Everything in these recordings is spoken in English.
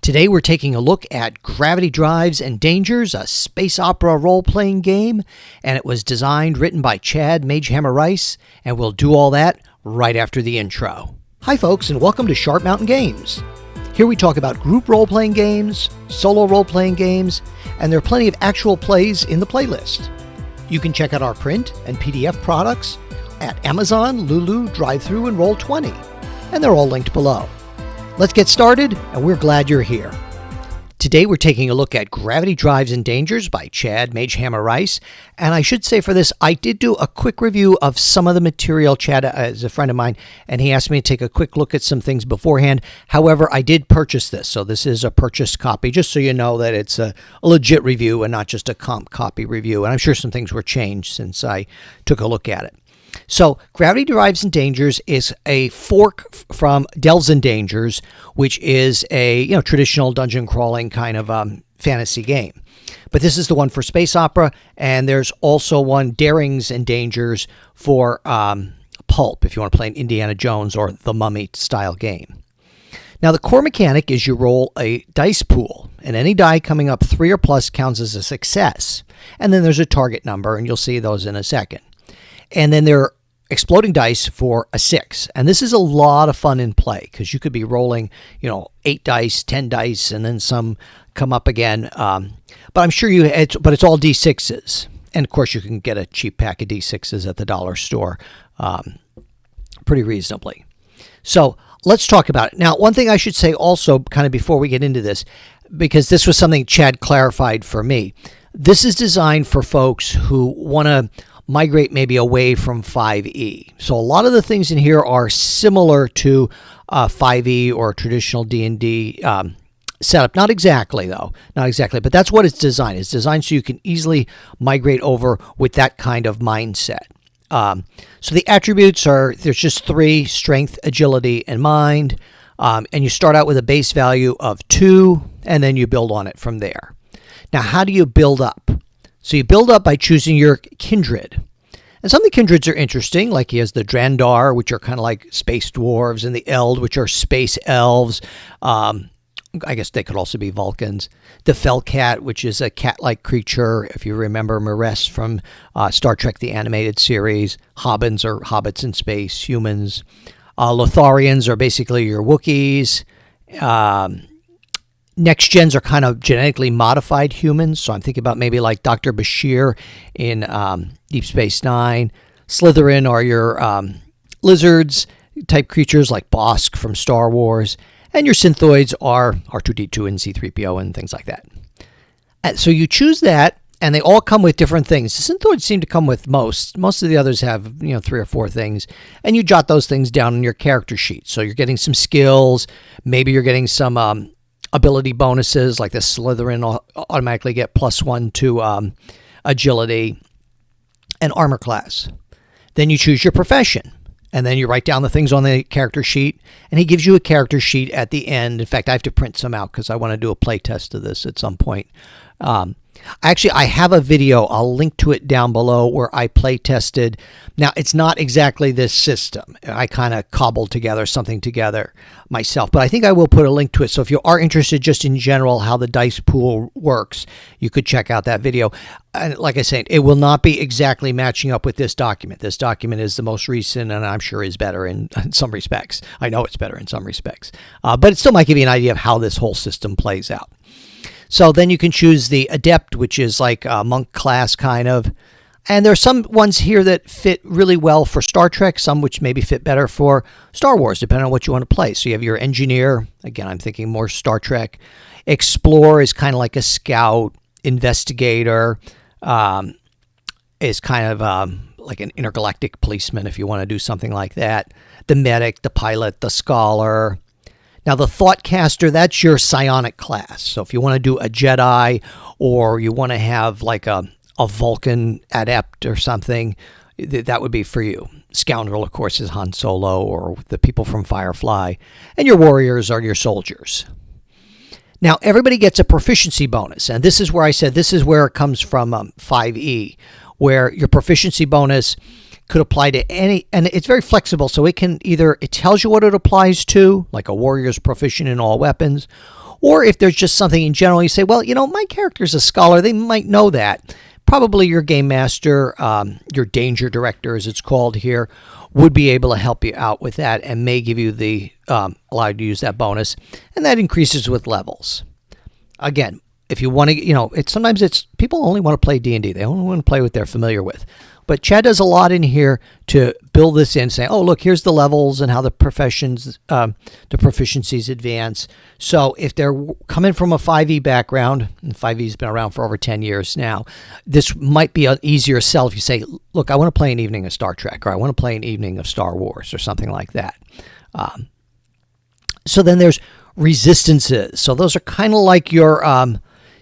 Today we're taking a look at Gravity Drives and Dangers, a space opera role-playing game, and it was designed, written by Chad Magehammer Rice, and we'll do all that right after the intro. Hi folks, and welcome to Sharp Mountain Games. Here we talk about group role-playing games, solo role-playing games, and there are plenty of actual plays in the playlist. You can check out our print and PDF products at Amazon, Lulu, Drive-Thru, and Roll20, and they're all linked below. Let's get started, and we're glad you're here. Today we're taking a look at Gravity Drives and Dangers by Chad Magehammer Rice, and I should say for this, I did do a quick review of some of the material. Chad is a friend of mine, and he asked me to take a quick look at some things beforehand. However, I did purchase this, so this is a purchased copy, just so you know that it's a legit review and not just a comp copy review, and I'm sure some things were changed since I took a look at it. So, Gravity Drives and Dangers is a fork from Delves and Dangers, which is a traditional dungeon crawling kind of fantasy game. But this is the one for space opera, and there's also one Darings and Dangers for pulp, if you want to play an Indiana Jones or The Mummy style game. Now, the core mechanic is you roll a dice pool, and any die coming up 3 or plus counts as a success. And then there's a target number, and you'll see those in a second. And then there are exploding dice for a 6. And this is a lot of fun in play because you could be rolling, 8 dice, 10 dice, and then some come up again. But I'm sure but it's all D6s. And of course, you can get a cheap pack of D6s at the dollar store pretty reasonably. So let's talk about it. Now, one thing I should say also, kind of before we get into this, because this was something Chad clarified for me. This is designed for folks who want to migrate maybe away from 5e. So a lot of the things in here are similar to 5e or traditional D&D setup. Not exactly, though. Not exactly. But that's what it's designed. It's designed so you can easily migrate over with that kind of mindset. So the attributes are, there's just 3: strength, agility, and mind. And you start out with a base value of 2, and then you build on it from there. Now, how do you build up? So you build up by choosing your kindred. And some of the kindreds are interesting, like he has the Drandar, which are kind of like space dwarves, and the Eld, which are space elves. I guess they could also be Vulcans. The Felcat, which is a cat-like creature, if you remember Maress from Star Trek, the animated series. Hobbins are hobbits in space, humans. Lotharians are basically your Wookiees. Next gens are kind of genetically modified humans, so I'm thinking about maybe like Dr. Bashir in Deep Space Nine. Slytherin are your lizards type creatures like Bosk from Star Wars, and your synthoids are R2-D2 and C-3PO and things like that. And so you choose that, and they all come with different things. The synthoids seem to come with most. Most of the others have 3 or 4 things, and you jot those things down in your character sheet. So you're getting some skills, maybe you're getting some ability bonuses, like the Slytherin will automatically get +1 to agility and armor class. Then you choose your profession, and then you write down the things on the character sheet, and he gives you a character sheet at the end. In fact, I have to print some out because I want to do a play test of this at some point. Actually, I have a video. I'll link to it down below where I play tested. Now, it's not exactly this system. I kind of cobbled something together myself, but I think I will put a link to it. So if you are interested just in general how the dice pool works, you could check out that video. And like I said, it will not be exactly matching up with this document. This document is the most recent, and I'm sure is better in some respects. I know it's better in some respects, but it still might give you an idea of how this whole system plays out. So then you can choose the Adept, which is like a monk class kind of. And there are some ones here that fit really well for Star Trek, some which maybe fit better for Star Wars, depending on what you want to play. So you have your Engineer. Again, I'm thinking more Star Trek. Explorer is kind of like a scout. Investigator is kind of like an intergalactic policeman, if you want to do something like that. The Medic, the Pilot, the Scholar. Now, the Thoughtcaster, that's your psionic class. So if you want to do a Jedi, or you want to have like a Vulcan adept or something, that would be for you. Scoundrel, of course, is Han Solo or the people from Firefly. And your warriors are your soldiers. Now, everybody gets a proficiency bonus. And this is where I said this is where it comes from 5e, where your proficiency bonus could apply to any, and it's very flexible, so it tells you what it applies to, like a warrior's proficient in all weapons, Or if there's just something in general, you say, well, my character's a scholar. They might know that. Probably your game master, your danger director, as it's called here, would be able to help you out with that and may give you the allow you to use that bonus, and that increases with levels. Again, if you want to, sometimes it's people only want to play D&D. They only want to play what they're familiar with. But Chad does a lot in here to build this in, saying, oh, look, here's the levels and how the proficiencies advance. So if they're coming from a 5e background, and 5e's been around for over 10 years now, this might be an easier sell if you say, look, I want to play an evening of Star Trek, or I want to play an evening of Star Wars, or something like that. So then there's resistances. So those are kind of like your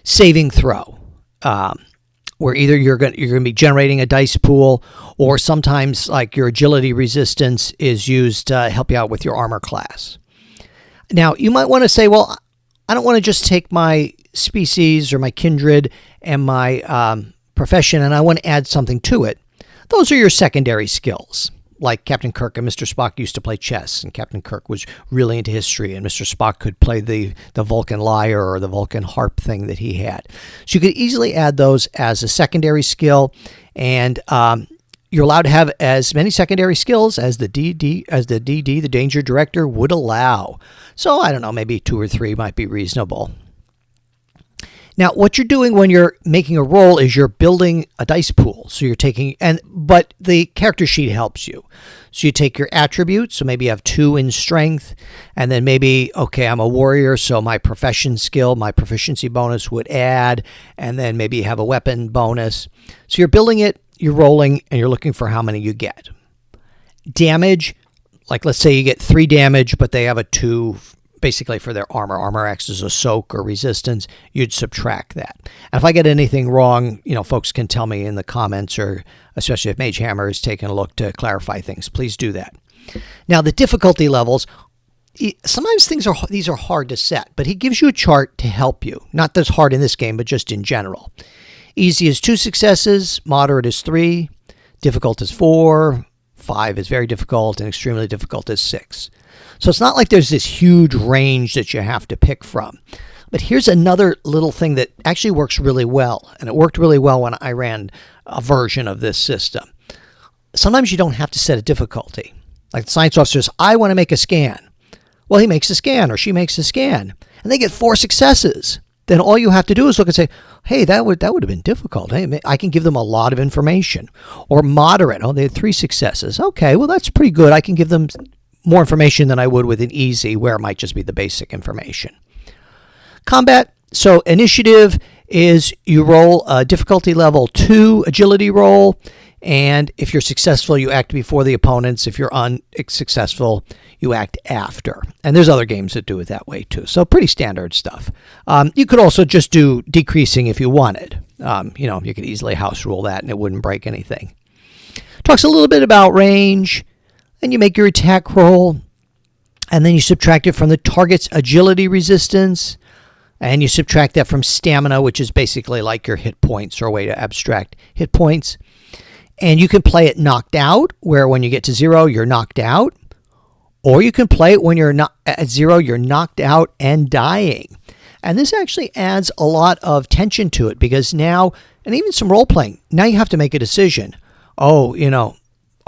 saving throw. Where either you're going to be generating a dice pool, or sometimes like your agility resistance is used to help you out with your armor class. Now, you might want to say, well, I don't want to just take my species or my kindred and my profession, and I want to add something to it. Those are your secondary skills. Like Captain Kirk and Mr. Spock used to play chess, and Captain Kirk was really into history, and Mr. Spock could play the Vulcan lyre or the Vulcan harp thing that he had. So you could easily add those as a secondary skill, and you're allowed to have as many secondary skills as the DD, the Danger Director, would allow. So I don't know, maybe 2 or 3 might be reasonable. Now, what you're doing when you're making a roll is you're building a dice pool. So you're taking, but the character sheet helps you. So you take your attributes, so maybe you have 2 in strength, and then maybe, okay, I'm a warrior, so my profession skill, my proficiency bonus would add, and then maybe you have a weapon bonus. So you're building it, you're rolling, and you're looking for how many you get. Damage, like let's say you get 3 damage, but they have a 2 basically for their armor. Armor acts as a soak or resistance. You'd subtract that. And if I get anything wrong, folks can tell me in the comments, or especially if Magehammer is taking a look to clarify things. Please do that. Now, the difficulty levels, sometimes these are hard to set, but he gives you a chart to help you. Not that's hard in this game, but just in general. Easy is 2 successes, moderate is 3, difficult is 4, 5 is very difficult, and extremely difficult is 6. So it's not like there's this huge range that you have to pick from. But here's another little thing that actually works really well, and it worked really well when I ran a version of this system. Sometimes you don't have to set a difficulty. Like the science officer says, I want to make a scan. Well, he makes a scan, or she makes a scan, and they get 4 successes. Then all you have to do is look and say, hey, that would have been difficult. Hey, I can give them a lot of information. Or moderate. Oh, they had 3 successes. Okay, well, that's pretty good. I can give them more information than I would with an easy, where it might just be the basic information. Combat. So initiative is you roll a difficulty level 2 agility roll, and if you're successful, you act before the opponents. If you're unsuccessful, you act after. And there's other games that do it that way too. So pretty standard stuff. You could also just do decreasing if you wanted. You could easily house rule that and it wouldn't break anything. Talks a little bit about range. And you make your attack roll, and then you subtract it from the target's agility resistance, and you subtract that from stamina, which is basically like your hit points, or a way to abstract hit points. And you can play it knocked out, where when you get to 0, you're knocked out. Or you can play it when you're not at 0, you're knocked out and dying. And this actually adds a lot of tension to it, because now, and even some role-playing, now you have to make a decision. Oh,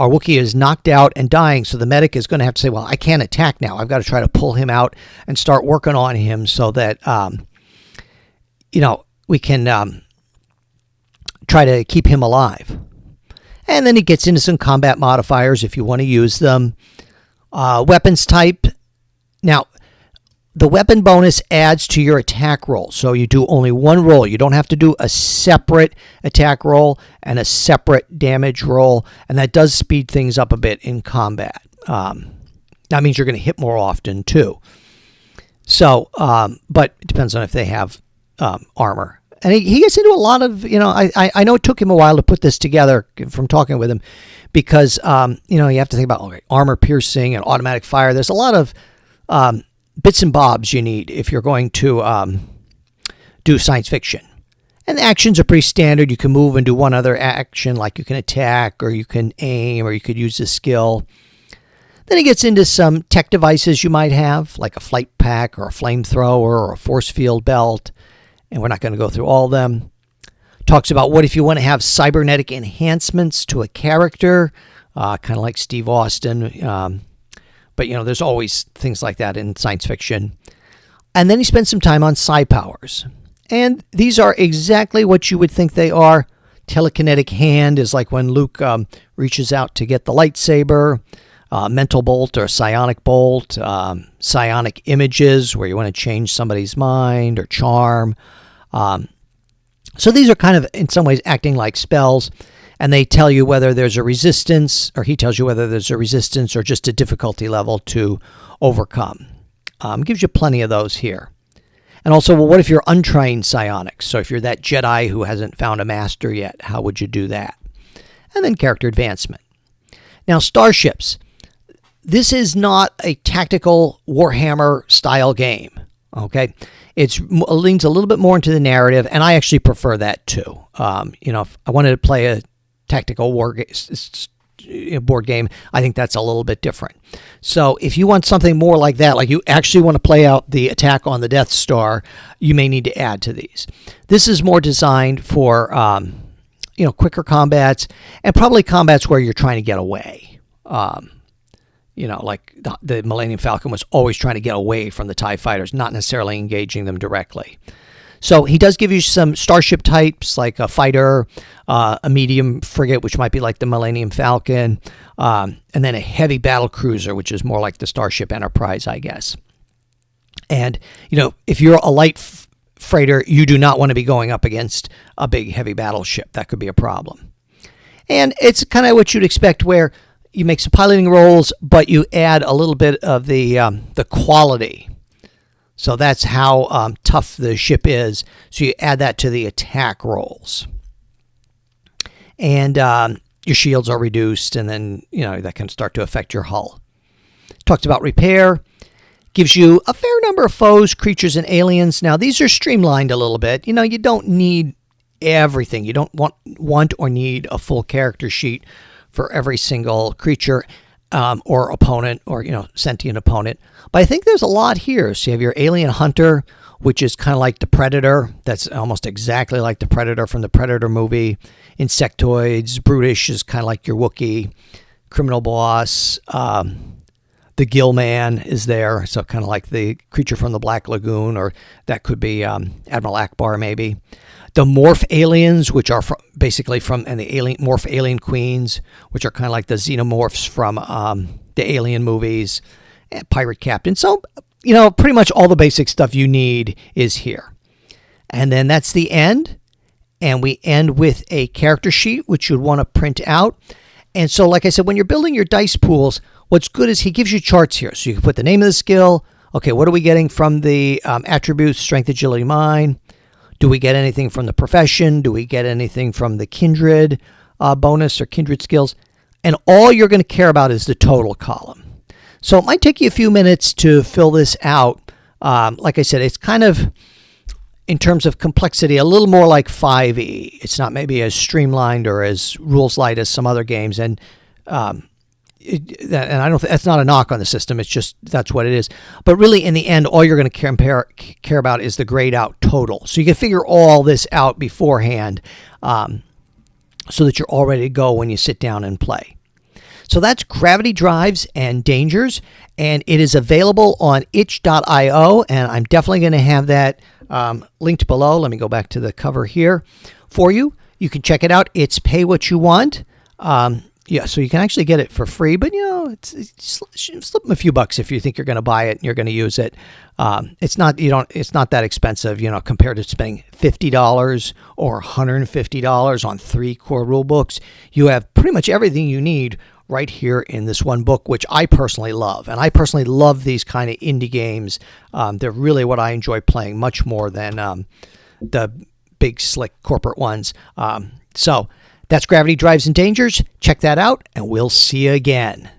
our Wookiee is knocked out and dying, so the medic is going to have to say, well, I can't attack now. I've got to try to pull him out and start working on him so that, we can try to keep him alive. And then he gets into some combat modifiers if you want to use them. Weapons type. Now, the weapon bonus adds to your attack roll. So you do only one roll. You don't have to do a separate attack roll and a separate damage roll. And that does speed things up a bit in combat. That means you're going to hit more often too. So, but it depends on if they have armor. And he gets into a lot of, I know it took him a while to put this together from talking with him, because, you have to think about armor piercing and automatic fire. There's a lot of bits and bobs you need if you're going to do science fiction. And the actions are pretty standard. You can move and do one other action, like you can attack, or you can aim, or you could use a skill. Then he gets into some tech devices you might have, like a flight pack or a flamethrower or a force field belt. And we're not going to go through all of them. Talks about what if you want to have cybernetic enhancements to a character, kind of like Steve Austin. But, there's always things like that in science fiction. And then he spends some time on psi powers. And these are exactly what you would think they are. Telekinetic hand is like when Luke reaches out to get the lightsaber. Mental bolt or psionic bolt. Psionic images where you want to change somebody's mind or charm. So these are kind of, in some ways, acting like spells. And they tell you whether there's a resistance, or he tells you whether there's a resistance or just a difficulty level to overcome. Gives you plenty of those here. And also, well, what if you're untrained psionics? So if you're that Jedi who hasn't found a master yet, how would you do that? And then character advancement. Now, starships. This is not a tactical Warhammer style game. Okay, it leans a little bit more into the narrative, and I actually prefer that too. If I wanted to play a tactical board game, I think that's a little bit different. So if you want something more like that, like you actually want to play out the attack on the Death Star, you may need to add to these. This is more designed for quicker combats, and probably combats where you're trying to get away. Like the Millennium Falcon was always trying to get away from the TIE fighters, not necessarily engaging them directly. So he does give you some starship types, like a fighter, a medium frigate, which might be like the Millennium Falcon, and then a heavy battle cruiser, which is more like the Starship Enterprise, I guess. And, if you're a light freighter, you do not want to be going up against a big, heavy battleship. That could be a problem. And it's kind of what you'd expect, where you make some piloting rolls, but you add a little bit of the quality. So that's how tough the ship is. So you add that to the attack rolls. And your shields are reduced, and then, that can start to affect your hull. Talks about repair. Gives you a fair number of foes, creatures, and aliens. Now, these are streamlined a little bit. You don't need everything. You don't want or need a full character sheet for every single creature or opponent or, sentient opponent. But I think there's a lot here. So you have your alien hunter, which is kind of like the Predator. That's almost exactly like the Predator from the Predator movie. Insectoids. Brutish is kind of like your Wookiee. Criminal boss. The Gill Man is there. So kind of like the creature from the Black Lagoon, or that could be Admiral Akbar maybe. The morph aliens, which are and the morph alien queens, which are kind of like the xenomorphs from the Alien movies, and pirate captain. So, pretty much all the basic stuff you need is here. And then that's the end. And we end with a character sheet, which you'd want to print out. And so, like I said, when you're building your dice pools, what's good is he gives you charts here. So you can put the name of the skill. Okay, what are we getting from the attributes, strength, agility, mind? Do we get anything from the profession? Do we get anything from the kindred bonus or kindred skills? And all you're going to care about is the total column. So it might take you a few minutes to fill this out. Like I said, it's kind of, in terms of complexity, a little more like 5e. It's not maybe as streamlined or as rules light as some other games. And that's not a knock on the system. It's just that's what it is. But really, in the end, all you're going to care about is the grayed out total. So you can figure all this out beforehand, so that you're all ready to go when you sit down and play. So that's Gravity Drives and Dangers, and it is available on itch.io, and I'm definitely going to have that linked below. Let me go back to the cover here for you. You can check it out. It's pay what you want. Yeah, so you can actually get it for free, but it's slip them a few bucks if you think you're going to buy it and you're going to use it. It's not that expensive, compared to spending $50 or $150 on 3 core rule books. You have pretty much everything you need right here in this one book, which I personally love. And I personally love these kind of indie games. They're really what I enjoy playing much more than the big, slick corporate ones. So that's Gravity Drives and Dangers. Check that out, and we'll see you again.